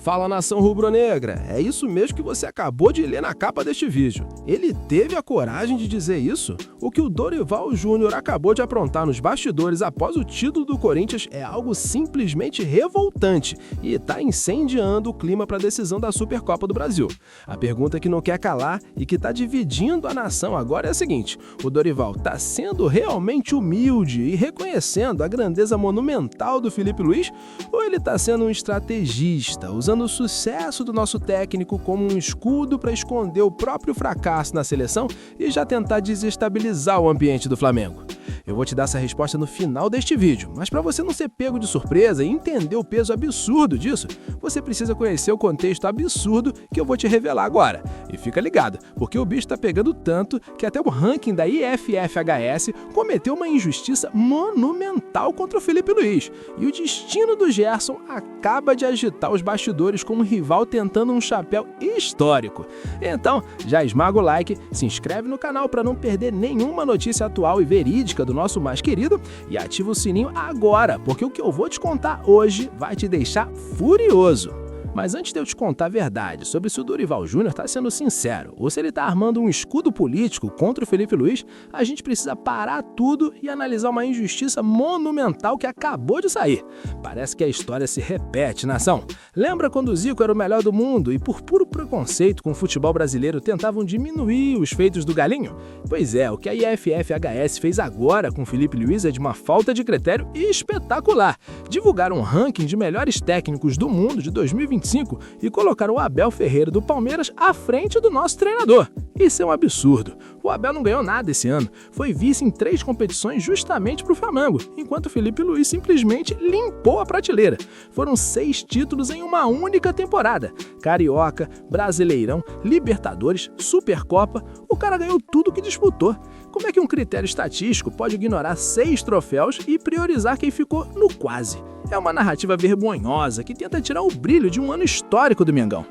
Fala, nação rubro-negra, é isso mesmo que você acabou de ler na capa deste vídeo. Ele teve a coragem de dizer isso? O que o Dorival Júnior acabou de aprontar nos bastidores após o título do Corinthians é algo simplesmente revoltante e está incendiando o clima para a decisão da Supercopa do Brasil. A pergunta que não quer calar e que está dividindo a nação agora é a seguinte: o Dorival está sendo realmente humilde e reconhecendo a grandeza monumental do Felipe Luiz, ou ele está sendo um estrategista, usando o sucesso do nosso técnico como um escudo para esconder o próprio fracasso na seleção e já tentar desestabilizar o ambiente do Flamengo? Eu vou te dar essa resposta no final deste vídeo, mas para você não ser pego de surpresa e entender o peso absurdo disso, você precisa conhecer o contexto absurdo que eu vou te revelar agora. E fica ligado, porque o bicho tá pegando tanto que até o ranking da IFFHS cometeu uma injustiça monumental contra o Felipe Luiz. E o destino do Gerson acaba de agitar os bastidores como um rival tentando um chapéu histórico. Então, já esmaga o like, se inscreve no canal para não perder nenhuma notícia atual e verídica do nosso mais querido e ativa o sininho agora, porque o que eu vou te contar hoje vai te deixar furioso. Mas antes de eu te contar a verdade sobre se o Dorival Júnior está sendo sincero ou se ele está armando um escudo político contra o Felipe Luiz, a gente precisa parar tudo e analisar uma injustiça monumental que acabou de sair. Parece que a história se repete, nação. Lembra quando o Zico era o melhor do mundo e por puro preconceito com o futebol brasileiro tentavam diminuir os feitos do Galinho? Pois é, o que a IFFHS fez agora com o Felipe Luiz é de uma falta de critério espetacular. Divulgaram um ranking de melhores técnicos do mundo de 2025 e colocaram o Abel Ferreira do Palmeiras à frente do nosso treinador. Isso é um absurdo. O Abel não ganhou nada esse ano. Foi vice em 3 competições justamente para o Flamengo, enquanto o Felipe Luiz simplesmente limpou a prateleira. Foram 6 títulos em uma única temporada. Carioca, Brasileirão, Libertadores, Supercopa. O cara ganhou tudo que disputou. Como é que um critério estatístico pode ignorar 6 troféus e priorizar quem ficou no quase? É uma narrativa vergonhosa que tenta tirar o brilho de um ano histórico do Mengão.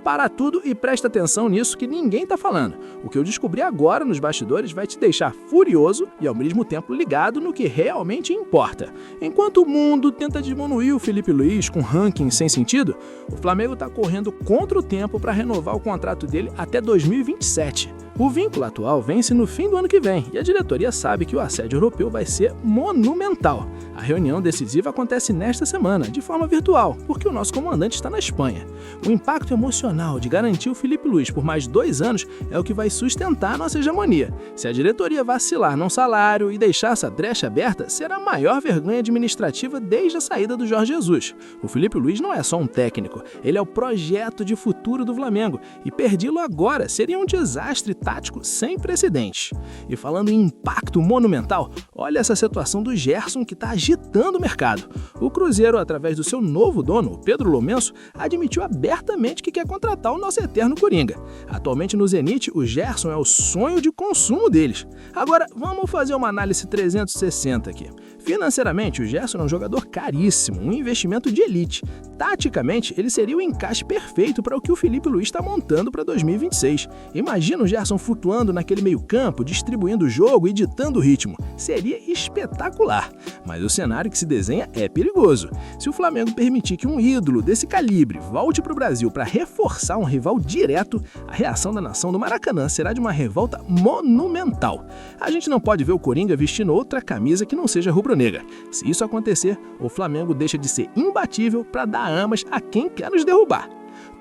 Para tudo e presta atenção nisso que ninguém está falando. O que eu descobri agora nos bastidores vai te deixar furioso e ao mesmo tempo ligado no que realmente importa. Enquanto o mundo tenta diminuir o Felipe Luiz com ranking sem sentido, o Flamengo está correndo contra o tempo para renovar o contrato dele até 2027. O vínculo atual vence no fim do ano que vem e a diretoria sabe que o assédio europeu vai ser monumental. A reunião decisiva acontece nesta semana, de forma virtual, porque o nosso comandante está na Espanha. O impacto emocional de garantir o Felipe Luiz por mais 2 anos é o que vai sustentar a nossa hegemonia. Se a diretoria vacilar num salário e deixar essa brecha aberta, será a maior vergonha administrativa desde a saída do Jorge Jesus. O Felipe Luiz não é só um técnico, ele é o projeto de futuro do Flamengo e perdi-lo agora seria um desastre tático sem precedentes. E falando em impacto monumental, olha essa situação do Gerson que está agitando o mercado. O Cruzeiro, através do seu novo dono, o Pedro Loumenço, admitiu abertamente que quer contratar o nosso eterno Coringa. Atualmente no Zenit, o Gerson é o sonho de consumo deles. Agora, vamos fazer uma análise 360 aqui. Financeiramente, o Gerson é um jogador caríssimo, um investimento de elite. Taticamente, ele seria o encaixe perfeito para o que o Felipe Luiz está montando para 2026. Imagina o Gerson flutuando naquele meio-campo, distribuindo o jogo e ditando o ritmo. Seria espetacular. Mas o cenário que se desenha é perigoso. Se o Flamengo permitir que um ídolo desse calibre volte para o Brasil para reforçar um rival direto, a reação da nação do Maracanã será de uma revolta monumental. A gente não pode ver o Coringa vestindo outra camisa que não seja rubro-negra. Se isso acontecer, o Flamengo deixa de ser imbatível para dar amas a quem quer nos derrubar.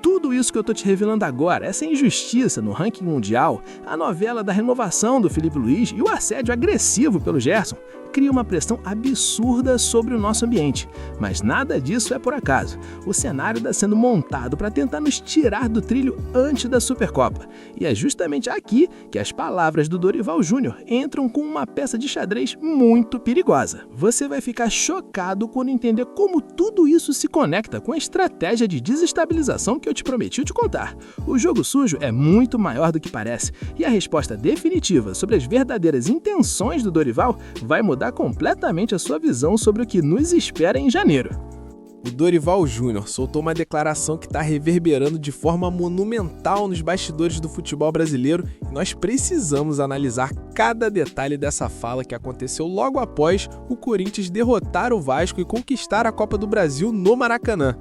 Tudo isso que eu tô te revelando agora, essa injustiça no ranking mundial, a novela da renovação do Felipe Luiz e o assédio agressivo pelo Gerson, cria uma pressão absurda sobre o nosso ambiente. Mas nada disso é por acaso. O cenário está sendo montado para tentar nos tirar do trilho antes da Supercopa. E é justamente aqui que as palavras do Dorival Júnior entram com uma peça de xadrez muito perigosa. Você vai ficar chocado quando entender como tudo isso se conecta com a estratégia de desestabilização que eu te prometi te contar. O jogo sujo é muito maior do que parece, e a resposta definitiva sobre as verdadeiras intenções do Dorival vai mudar completamente a sua visão sobre o que nos espera em janeiro. O Dorival Júnior soltou uma declaração que está reverberando de forma monumental nos bastidores do futebol brasileiro e nós precisamos analisar cada detalhe dessa fala que aconteceu logo após o Corinthians derrotar o Vasco e conquistar a Copa do Brasil no Maracanã.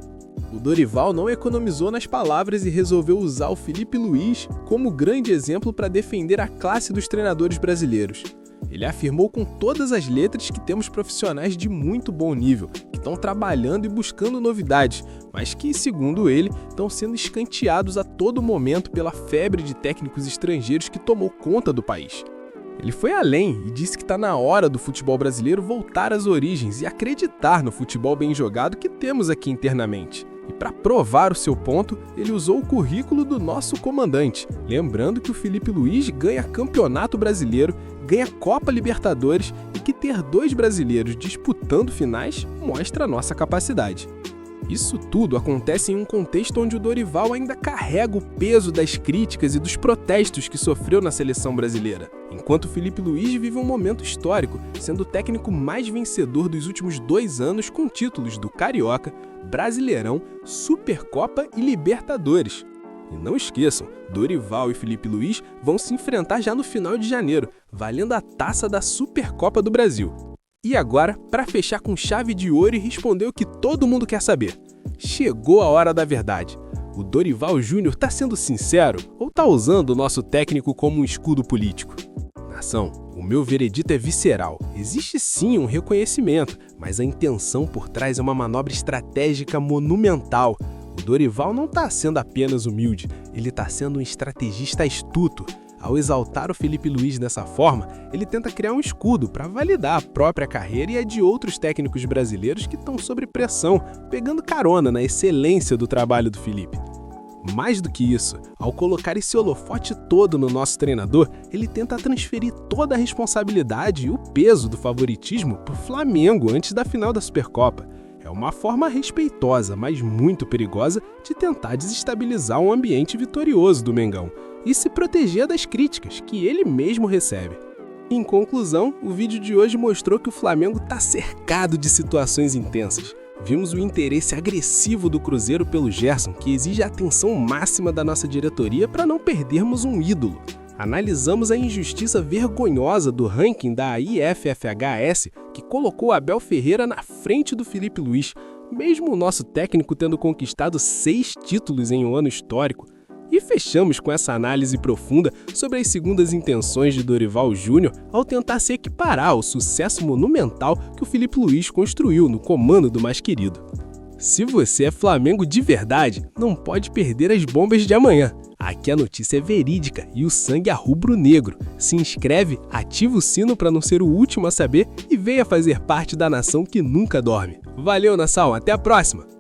O Dorival não economizou nas palavras e resolveu usar o Filipe Luís como grande exemplo para defender a classe dos treinadores brasileiros. Ele afirmou com todas as letras que temos profissionais de muito bom nível, que estão trabalhando e buscando novidades, mas que, segundo ele, estão sendo escanteados a todo momento pela febre de técnicos estrangeiros que tomou conta do país. Ele foi além e disse que está na hora do futebol brasileiro voltar às origens e acreditar no futebol bem jogado que temos aqui internamente. E para provar o seu ponto, ele usou o currículo do nosso comandante, lembrando que o Filipe Luís ganha campeonato brasileiro, ganha Copa Libertadores e que ter 2 brasileiros disputando finais mostra a nossa capacidade. Isso tudo acontece em um contexto onde o Dorival ainda carrega o peso das críticas e dos protestos que sofreu na seleção brasileira, enquanto o Filipe Luís vive um momento histórico, sendo o técnico mais vencedor dos últimos 2 anos com títulos do Carioca, Brasileirão, Supercopa e Libertadores. E não esqueçam, Dorival e Filipe Luís vão se enfrentar já no final de janeiro, valendo a taça da Supercopa do Brasil. E agora, para fechar com chave de ouro e responder o que todo mundo quer saber. Chegou a hora da verdade. O Dorival Júnior tá sendo sincero ou tá usando o nosso técnico como um escudo político? Nação, o meu veredito é visceral. Existe sim um reconhecimento, mas a intenção por trás é uma manobra estratégica monumental. O Dorival não tá sendo apenas humilde, ele tá sendo um estrategista astuto. Ao exaltar o Filipe Luís dessa forma, ele tenta criar um escudo para validar a própria carreira e a de outros técnicos brasileiros que estão sob pressão, pegando carona na excelência do trabalho do Filipe. Mais do que isso, ao colocar esse holofote todo no nosso treinador, ele tenta transferir toda a responsabilidade e o peso do favoritismo para o Flamengo antes da final da Supercopa. É uma forma respeitosa, mas muito perigosa, de tentar desestabilizar um ambiente vitorioso do Mengão e se proteger das críticas que ele mesmo recebe. Em conclusão, o vídeo de hoje mostrou que o Flamengo está cercado de situações intensas. Vimos o interesse agressivo do Cruzeiro pelo Gerson, que exige a atenção máxima da nossa diretoria para não perdermos um ídolo. Analisamos a injustiça vergonhosa do ranking da IFFHS, que colocou Abel Ferreira na frente do Filipe Luís, mesmo o nosso técnico tendo conquistado 6 títulos em um ano histórico. E fechamos com essa análise profunda sobre as segundas intenções de Dorival Júnior ao tentar se equiparar ao sucesso monumental que o Filipe Luís construiu no comando do mais querido. Se você é Flamengo de verdade, não pode perder as bombas de amanhã. Aqui a notícia é verídica e o sangue é rubro-negro. Se inscreve, ativa o sino para não ser o último a saber e venha fazer parte da nação que nunca dorme. Valeu, nação, até a próxima!